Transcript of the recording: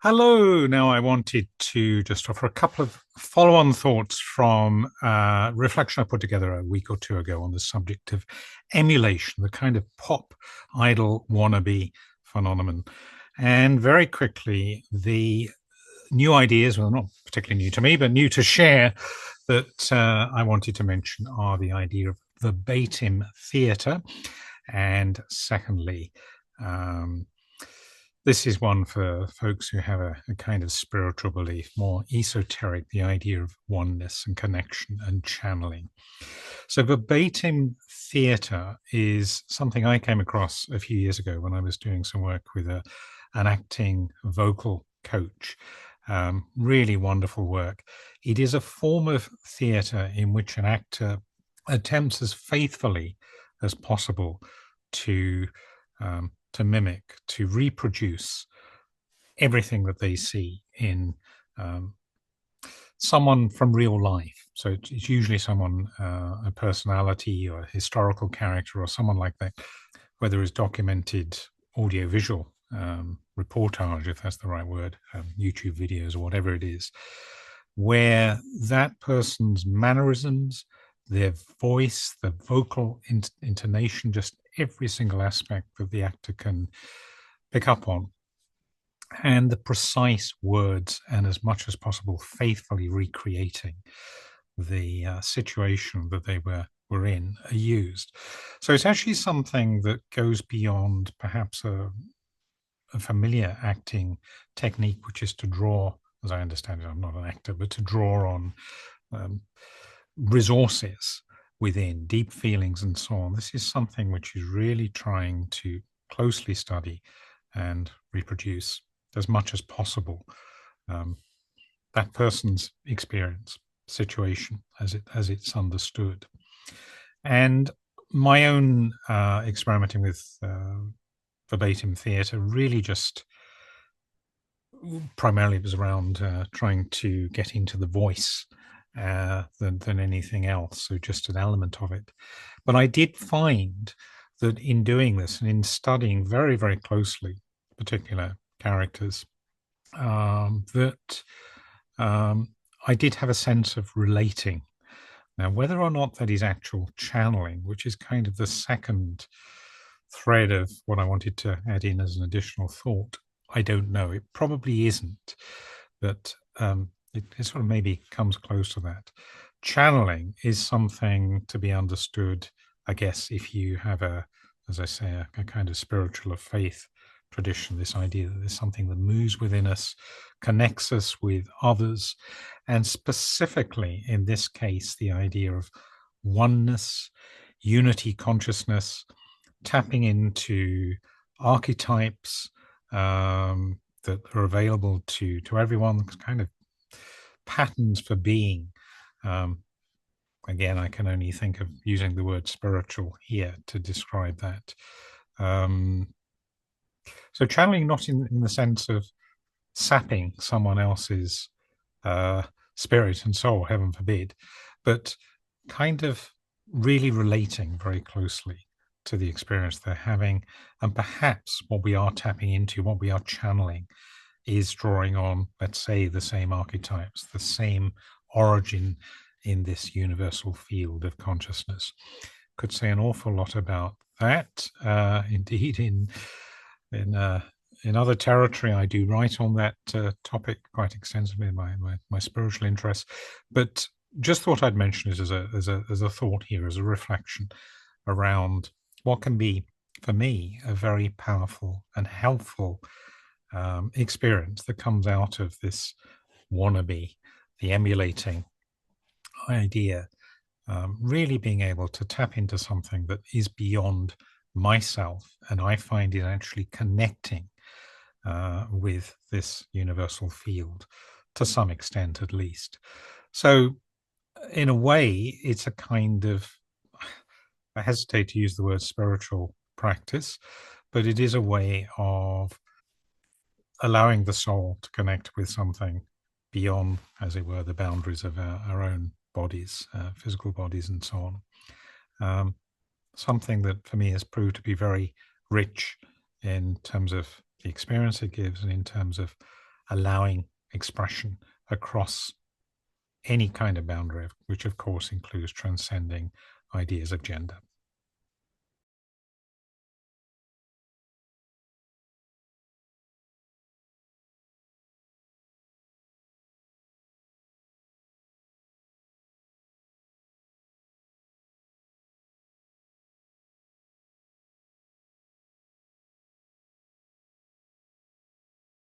Hello. Now, I wanted to just offer a couple of follow-on thoughts from reflection I put together a week or two ago on the subject of emulation, the kind of pop idol wannabe phenomenon. And very quickly, the new ideas, well, not particularly new to me, but new to share, that I wanted to mention are the idea of verbatim theatre, and secondly, this is one for folks who have a kind of spiritual belief, more esoteric, the idea of oneness and connection and channeling. So verbatim theatre is something I came across a few years ago when I was doing some work with an acting vocal coach. Really wonderful work. It is a form of theatre in which an actor attempts as faithfully as possible to mimic, to reproduce everything that they see in someone from real life. So it's usually someone, a personality or a historical character or someone like that, whether it's documented audiovisual reportage, if that's the right word, YouTube videos or whatever it is, where that person's mannerisms, their voice, the vocal intonation, just every single aspect that the actor can pick up on, and the precise words, and as much as possible faithfully recreating the situation that they were in, are used. So it's actually something that goes beyond perhaps a familiar acting technique, which is to draw, as I understand it, I'm not an actor, but to draw on resources within, deep feelings and so on. This is something which is really trying to closely study and reproduce as much as possible that person's experience, situation as it's understood. And my own experimenting with verbatim theatre really just primarily was around trying to get into the voice than anything else, so just an element of it. But I did find that in doing this and in studying very, very closely particular characters, that I did have a sense of relating. Now, whether or not that is actual channeling, which is kind of the second thread of what I wanted to add in as an additional thought, I don't know. It probably isn't, but it sort of maybe comes close to that. Channeling is something to be understood, I guess, if you have as I say, a kind of spiritual of faith tradition, this idea that there's something that moves within us, connects us with others, and specifically in this case, the idea of oneness, unity consciousness, tapping into archetypes that are available to everyone, kind of patterns for being. Again, I can only think of using the word spiritual here to describe that. So channeling not in the sense of sapping someone else's spirit and soul, heaven forbid, but kind of really relating very closely to the experience they're having. And perhaps what we are tapping into, what we are channeling, is drawing on, let's say, the same archetypes, the same origin in this universal field of consciousness. Could say an awful lot about that. Indeed, in other territory, I do write on that topic quite extensively in my spiritual interests. But just thought I'd mention it as a thought here, as a reflection around what can be, for me, a very powerful and helpful experience that comes out of this wannabe, the emulating idea, really being able to tap into something that is beyond myself, and I find it actually connecting with this universal field to some extent, at least. So, in a way, it's a kind of, I hesitate to use the word spiritual practice, but it is a way of allowing the soul to connect with something beyond, as it were, the boundaries of our own bodies, physical bodies, and so on. Something that for me has proved to be very rich in terms of the experience it gives and in terms of allowing expression across any kind of boundary, which of course includes transcending ideas of gender.